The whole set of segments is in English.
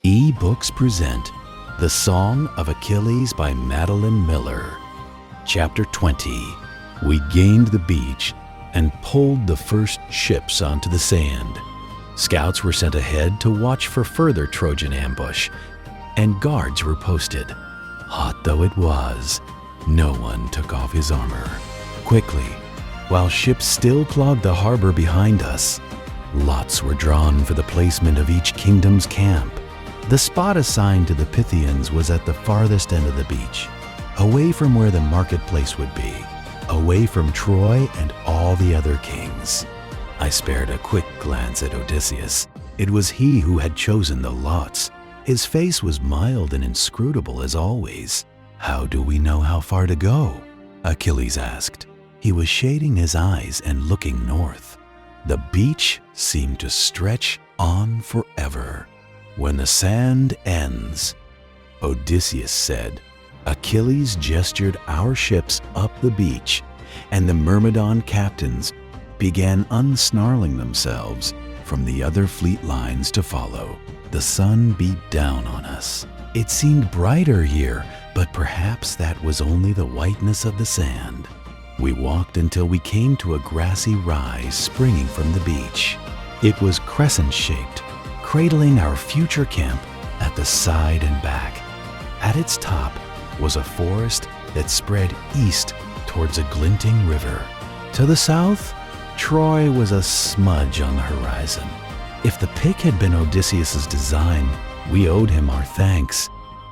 E-books present The Song of Achilles by Madeline Miller. Chapter 20. We gained the beach and pulled the first ships onto the sand. Scouts were sent ahead to watch for further Trojan ambush, and guards were posted. Hot though it was, no one took off his armor. Quickly, while ships still clogged the harbor behind us, lots were drawn for the placement of each kingdom's camp. The spot assigned to the Pythians was at the farthest end of the beach, away from where the marketplace would be, away from Troy and all the other kings. I spared a quick glance at Odysseus. It was he who had chosen the lots. His face was mild and inscrutable as always. "How do we know how far to go?" Achilles asked. He was shading his eyes and looking north. The beach seemed to stretch on forever. "When the sand ends," Odysseus said. Achilles gestured our ships up the beach, and the Myrmidon captains began unsnarling themselves from the other fleet lines to follow. The sun beat down on us. It seemed brighter here, but perhaps that was only the whiteness of the sand. We walked until we came to a grassy rise springing from the beach. It was crescent-shaped, cradling our future camp at the side and back. At its top was a forest that spread east towards a glinting river. To the south, Troy was a smudge on the horizon. If the pic had been Odysseus's design, we owed him our thanks.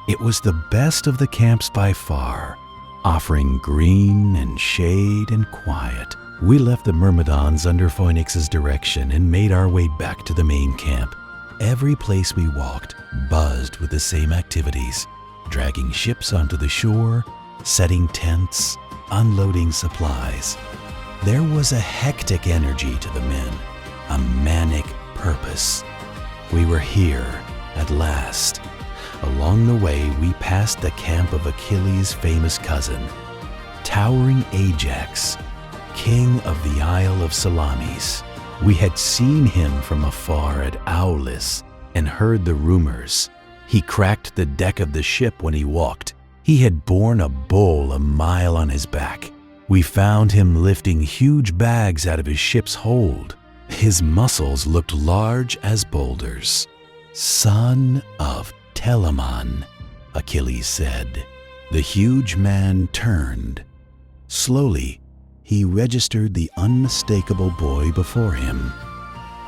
It was the best of the camps by far, offering green and shade and quiet. We left the Myrmidons under Phoenix's direction and made our way back to the main camp. Every place we walked buzzed with the same activities, dragging ships onto the shore, setting tents, unloading supplies. There was a hectic energy to the men, a manic purpose. We were here at last. Along the way, we passed the camp of Achilles' famous cousin, towering Ajax, king of the Isle of Salamis. We had seen him from afar at Aulis and heard the rumors. He cracked the deck of the ship when he walked. He had borne a bull a mile on his back. We found him lifting huge bags out of his ship's hold. His muscles looked large as boulders. "Son of Telamon," Achilles said. The huge man turned. Slowly, he registered the unmistakable boy before him.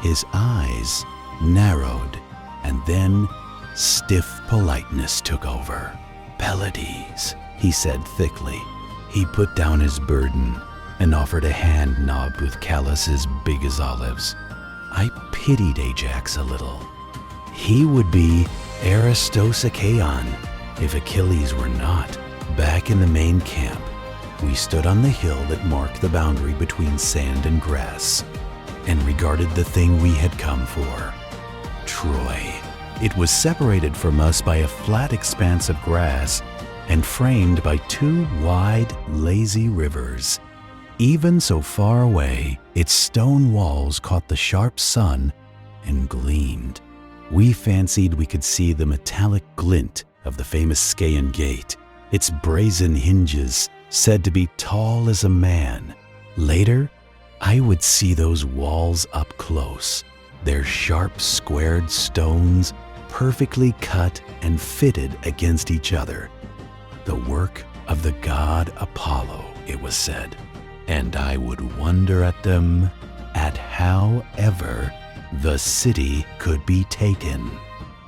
His eyes narrowed, and then stiff politeness took over. "Pelides," he said thickly. He put down his burden and offered a hand knobbed with callus as big as olives. I pitied Ajax a little. He would be Aristosachaon if Achilles were not. Back in the main camp, we stood on the hill that marked the boundary between sand and grass and regarded the thing we had come for, Troy. It was separated from us by a flat expanse of grass and framed by two wide, lazy rivers. Even so far away, its stone walls caught the sharp sun and gleamed. We fancied we could see the metallic glint of the famous Scaean Gate, its brazen hinges said to be tall as a man. Later, I would see those walls up close, their sharp squared stones perfectly cut and fitted against each other. The work of the god Apollo, it was said, and I would wonder at them, at how ever the city could be taken.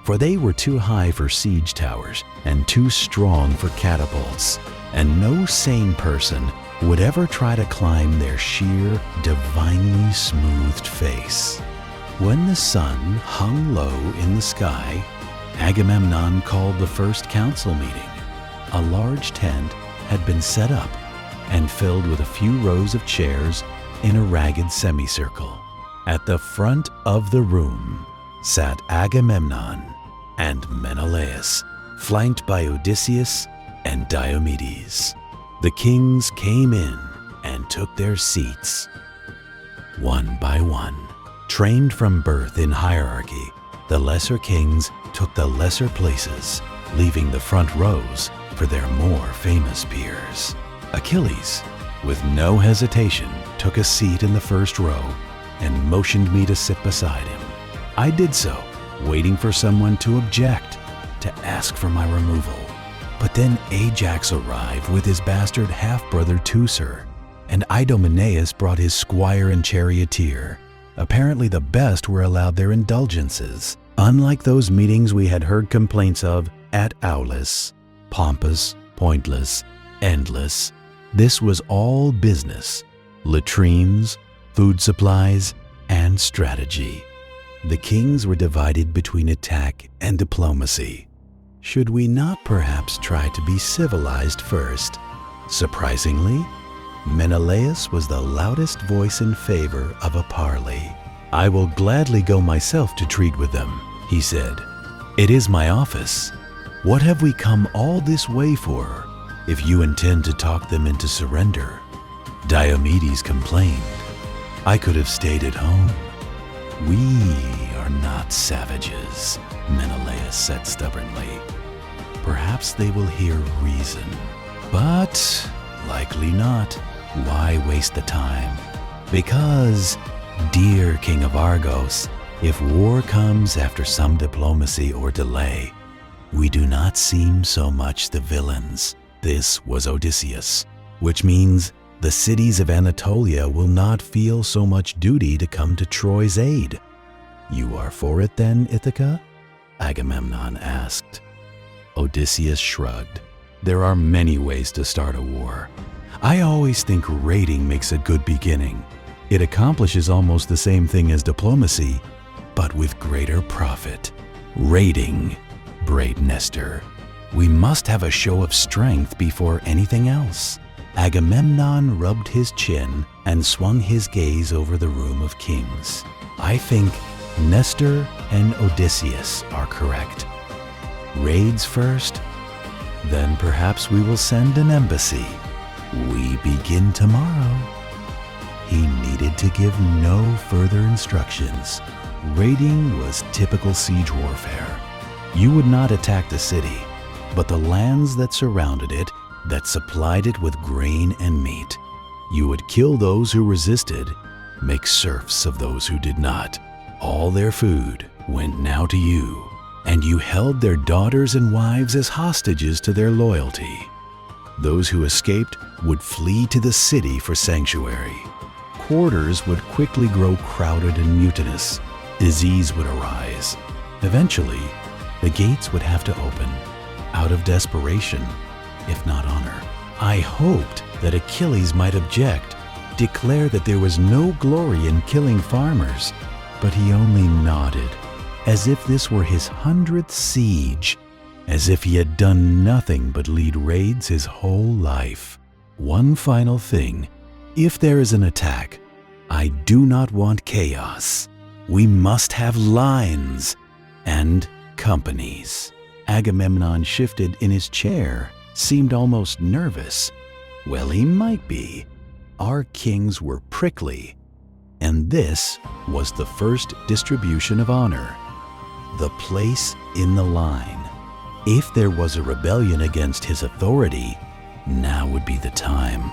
For they were too high for siege towers and too strong for catapults, and no sane person would ever try to climb their sheer, divinely smoothed face. When the sun hung low in the sky, Agamemnon called the first council meeting. A large tent had been set up and filled with a few rows of chairs in a ragged semicircle. At the front of the room sat Agamemnon and Menelaus, flanked by Odysseus and Diomedes. The kings came in and took their seats. One by one, trained from birth in hierarchy, the lesser kings took the lesser places, leaving the front rows for their more famous peers. Achilles, with no hesitation, took a seat in the first row and motioned me to sit beside him. I did so, waiting for someone to object, to ask for my removal. But then Ajax arrived with his bastard half-brother Teucer, and Idomeneus brought his squire and charioteer. Apparently the best were allowed their indulgences, unlike those meetings we had heard complaints of at Aulis. Pompous, pointless, endless. This was all business, latrines, food supplies, and strategy. The kings were divided between attack and diplomacy. Should we not perhaps try to be civilized first? Surprisingly, Menelaus was the loudest voice in favor of a parley. "I will gladly go myself to treat with them," he said. "It is my office. What have we come all this way for, if you intend to talk them into surrender?" Diomedes complained. "I could have stayed at home." "We are not savages," Menelaus said stubbornly. "Perhaps they will hear reason, but likely not. Why waste the time? Because, dear King of Argos, if war comes after some diplomacy or delay, we do not seem so much the villains." This was Odysseus, which means the cities of Anatolia will not feel so much duty to come to Troy's aid. "You are for it then, Ithaca?" Agamemnon asked. Odysseus shrugged. "There are many ways to start a war. I always think raiding makes a good beginning. It accomplishes almost the same thing as diplomacy, but with greater profit. Raiding, brayed Nestor. We must have a show of strength before anything else." Agamemnon rubbed his chin and swung his gaze over the room of kings. "I think Nestor and Odysseus are correct. Raids first, then perhaps we will send an embassy. We begin tomorrow." He needed to give no further instructions. Raiding was typical siege warfare. You would not attack the city, but the lands that surrounded it, that supplied it with grain and meat. You would kill those who resisted, make serfs of those who did not. All their food went now to you, and you held their daughters and wives as hostages to their loyalty. Those who escaped would flee to the city for sanctuary. Quarters would quickly grow crowded and mutinous. Disease would arise. Eventually, the gates would have to open, out of desperation, if not honor. I hoped that Achilles might object, declare that there was no glory in killing farmers, but he only nodded, as if this were his 100th siege, as if he had done nothing but lead raids his whole life. One final thing: if there is an attack, I do not want chaos. We must have lines and companies. Agamemnon shifted in his chair, seemed almost nervous. Well, he might be. Our kings were prickly, and this was the first distribution of honor. The place in the line. If there was a rebellion against his authority, now would be the time.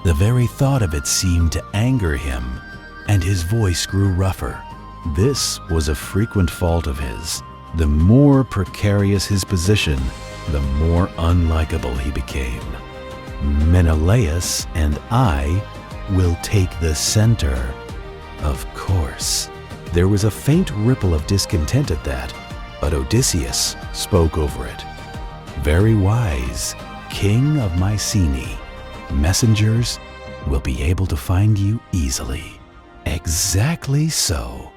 The very thought of it seemed to anger him, and his voice grew rougher. This was a frequent fault of his. The more precarious his position, the more unlikable he became. Menelaus and I will take the center. Of course. There was a faint ripple of discontent at that, but Odysseus spoke over it. Very wise, King of Mycenae. Messengers will be able to find you easily. Exactly so.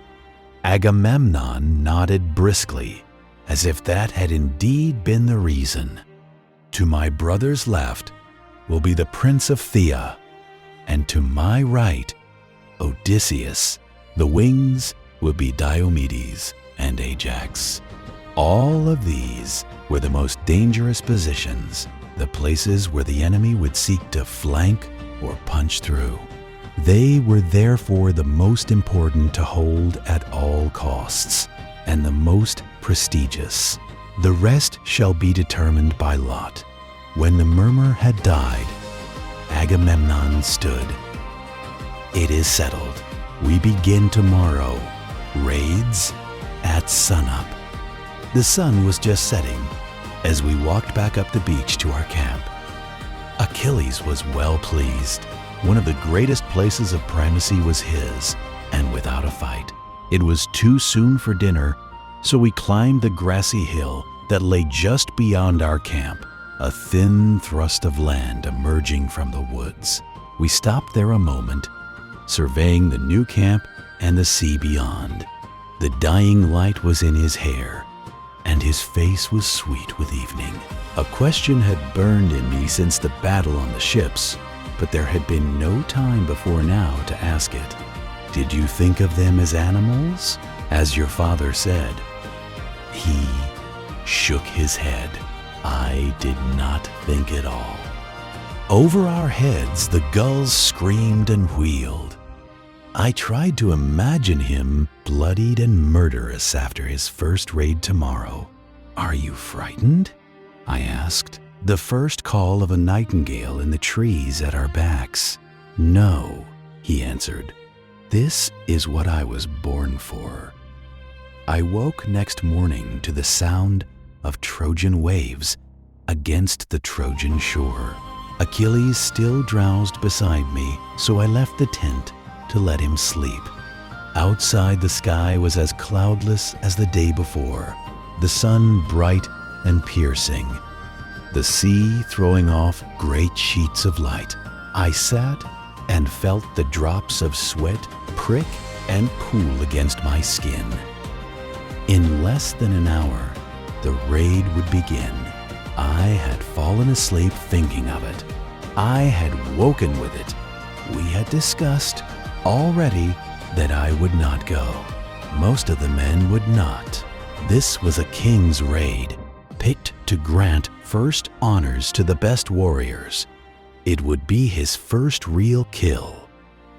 Agamemnon nodded briskly, as if that had indeed been the reason. To my brother's left will be the Prince of Phthia, and to my right, Odysseus. The wings will be Diomedes and Ajax. All of these were the most dangerous positions, the places where the enemy would seek to flank or punch through. They were therefore the most important to hold at all costs, and the most prestigious. The rest shall be determined by lot. When the murmur had died, Agamemnon stood. It is settled. We begin tomorrow. Raids at sunup. The sun was just setting as we walked back up the beach to our camp. Achilles was well pleased. One of the greatest places of primacy was his, and without a fight. It was too soon for dinner, so we climbed the grassy hill that lay just beyond our camp, a thin thrust of land emerging from the woods. We stopped there a moment, surveying the new camp and the sea beyond. The dying light was in his hair, and his face was sweet with evening. A question had burned in me since the battle on the ships, but there had been no time before now to ask it. Did you think of them as animals, as your father said? He shook his head. I did not think at all. Over our heads, the gulls screamed and wheeled. I tried to imagine him bloodied and murderous after his first raid tomorrow. Are you frightened? I asked. The first call of a nightingale in the trees at our backs. No, he answered. This is what I was born for. I woke next morning to the sound of Trojan waves against the Trojan shore. Achilles still drowsed beside me, so I left the tent to let him sleep. Outside, the sky was as cloudless as the day before, the sun bright and piercing, the sea throwing off great sheets of light. I sat and felt the drops of sweat prick and pool against my skin. In less than an hour, the raid would begin. I had fallen asleep thinking of it. I had woken with it. We had discussed already that I would not go. Most of the men would not. This was a king's raid, picked to grant first honors to the best warriors. It would be his first real kill.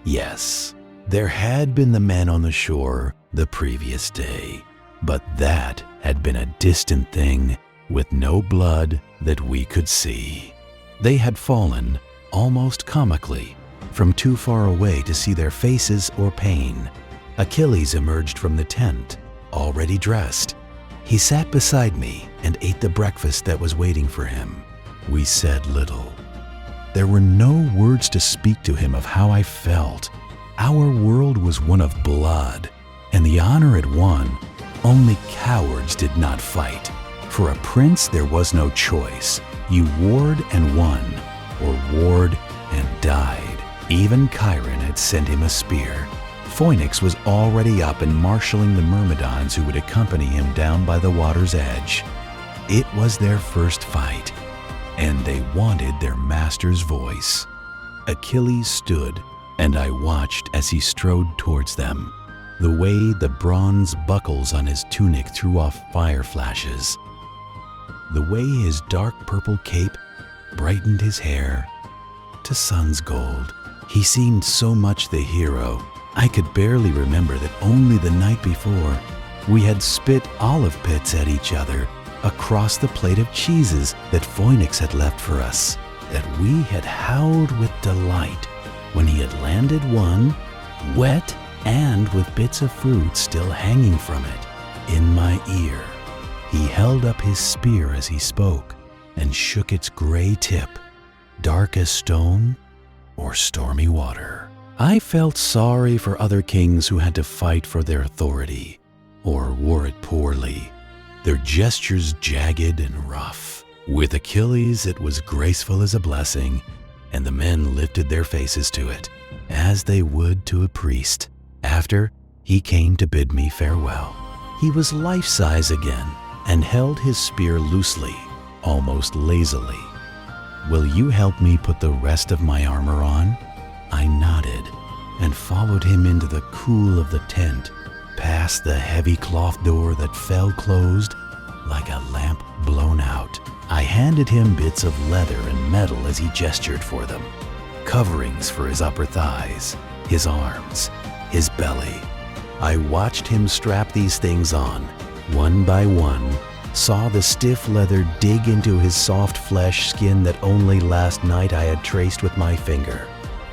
Yes, there had been the men on the shore the previous day, but that had been a distant thing with no blood that we could see. They had fallen, almost comically, from too far away to see their faces or pain. Achilles emerged from the tent, already dressed. He sat beside me and ate the breakfast that was waiting for him. We said little. There were no words to speak to him of how I felt. Our world was one of blood, and the honor it won. Only cowards did not fight. For a prince, there was no choice. You warred and won, or warred and died. Even Chiron had sent him a spear. Phoenix was already up and marshaling the myrmidons who would accompany him down by the water's edge. It was their first fight, and they wanted their master's voice. Achilles stood, and I watched as he strode towards them. The way the bronze buckles on his tunic threw off fire flashes. The way his dark purple cape brightened his hair to sun's gold. He seemed so much the hero. I could barely remember that only the night before we had spit olive pits at each other across the plate of cheeses that Phoenix had left for us, that we had howled with delight when he had landed one, wet and with bits of fruit still hanging from it, in my ear. He held up his spear as he spoke and shook its gray tip, dark as stone or stormy water. I felt sorry for other kings who had to fight for their authority or wore it poorly, their gestures jagged and rough. With Achilles, it was graceful as a blessing, and the men lifted their faces to it, as they would to a priest. After, he came to bid me farewell. He was life-size again and held his spear loosely, almost lazily. Will you help me put the rest of my armor on? I nodded and followed him into the cool of the tent, past the heavy cloth door that fell closed like a lamp blown out. I handed him bits of leather and metal as he gestured for them, coverings for his upper thighs, his arms, his belly. I watched him strap these things on, one by one, saw the stiff leather dig into his soft flesh skin that only last night I had traced with my finger.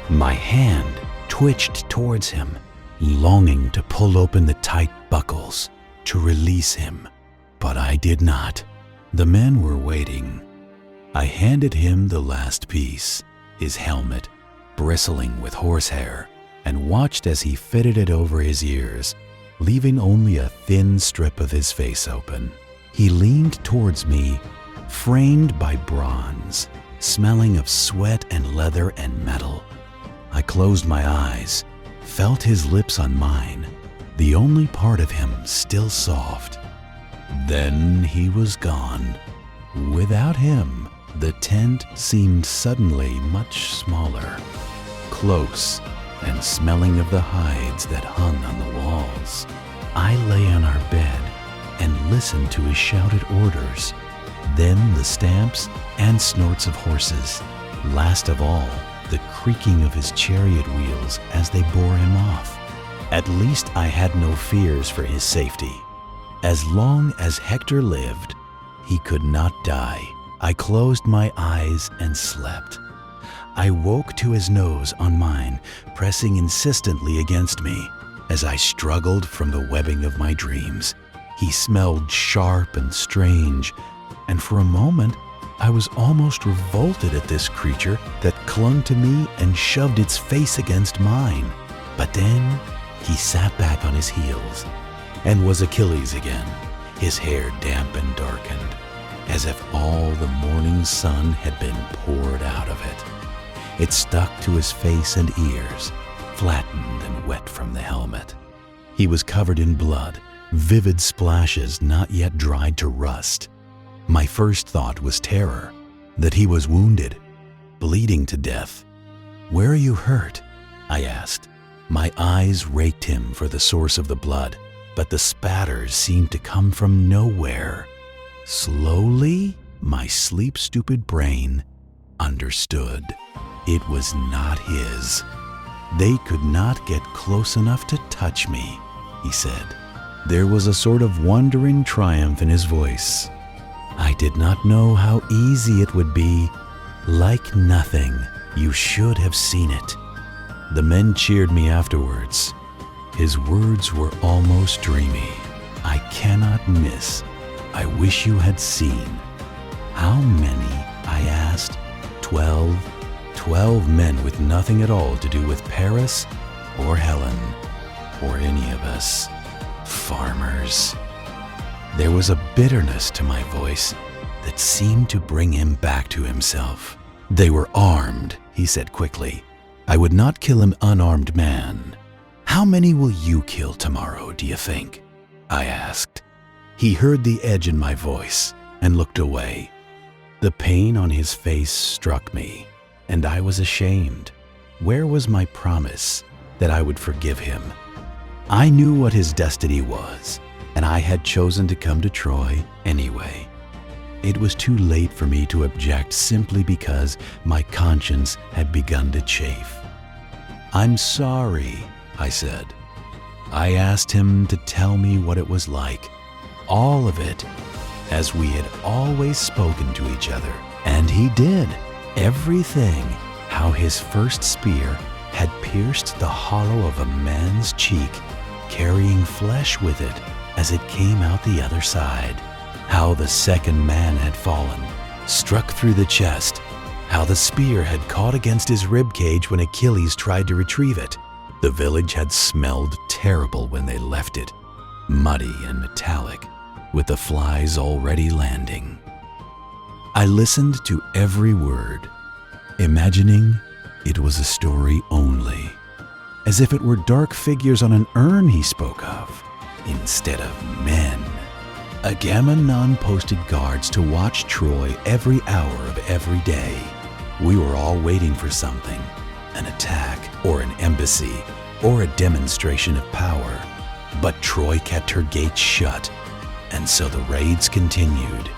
My hand twitched towards him, longing to pull open the tight buckles, to release him, but I did not. The men were waiting. I handed him the last piece, his helmet, bristling with horsehair, and watched as he fitted it over his ears, leaving only a thin strip of his face open. He leaned towards me, framed by bronze, smelling of sweat and leather and metal. I closed my eyes, felt his lips on mine, the only part of him still soft. Then he was gone. Without him, the tent seemed suddenly much smaller, close, and smelling of the hides that hung on the walls. I lay on our bed and listened to his shouted orders, then the stamps and snorts of horses, last of all, the creaking of his chariot wheels as they bore him off. At least I had no fears for his safety. As long as Hector lived, he could not die. I closed my eyes and slept. I woke to his nose on mine, pressing insistently against me. As I struggled from the webbing of my dreams, he smelled sharp and strange, and for a moment, I was almost revolted at this creature that clung to me and shoved its face against mine. But then he sat back on his heels and was Achilles again, his hair damp and darkened, as if all the morning sun had been poured out of it. It stuck to his face and ears, flattened and wet from the helmet. He was covered in blood, vivid splashes not yet dried to rust. My first thought was terror, that he was wounded, bleeding to death. "Where are you hurt?" I asked. My eyes raked him for the source of the blood, but the spatters seemed to come from nowhere. Slowly, my sleep-stupid brain understood. It was not his. "They could not get close enough to touch me," he said. There was a sort of wondering triumph in his voice. I did not know how easy it would be. Like nothing. You should have seen it. The men cheered me afterwards. His words were almost dreamy. "I cannot miss. I wish you had seen." "How many?" I asked. 12. 12 men with nothing at all to do with Paris or Helen or any of us. Farmers. There was a bitterness to my voice that seemed to bring him back to himself. "They were armed," he said quickly. "I would not kill an unarmed man. How many will you kill tomorrow, do you think?" I asked. He heard the edge in my voice and looked away. The pain on his face struck me, and I was ashamed. Where was my promise that I would forgive him? I knew what his destiny was, and I had chosen to come to Troy anyway. It was too late for me to object simply because my conscience had begun to chafe. "I'm sorry," I said. I asked him to tell me what it was like, all of it, as we had always spoken to each other. And he did. Everything. How his first spear had pierced the hollow of a man's cheek, carrying flesh with it as it came out the other side. How the second man had fallen, struck through the chest. How the spear had caught against his ribcage when Achilles tried to retrieve it. The village had smelled terrible when they left it, muddy and metallic, with the flies already landing. I listened to every word, imagining it was a story only, as if it were dark figures on an urn he spoke of, instead of men. Agamemnon posted guards to watch Troy every hour of every day. We were all waiting for something, an attack or an embassy or a demonstration of power. But Troy kept her gates shut, and so the raids continued.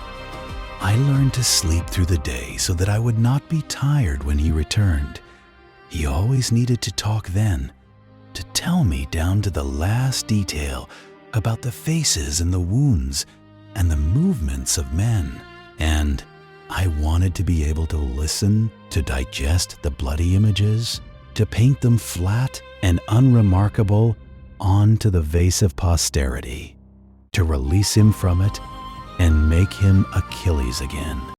I learned to sleep through the day so that I would not be tired when he returned. He always needed to talk then, to tell me down to the last detail about the faces and the wounds and the movements of men, and I wanted to be able to listen, to digest the bloody images, to paint them flat and unremarkable onto the vase of posterity, to release him from it and make him Achilles again.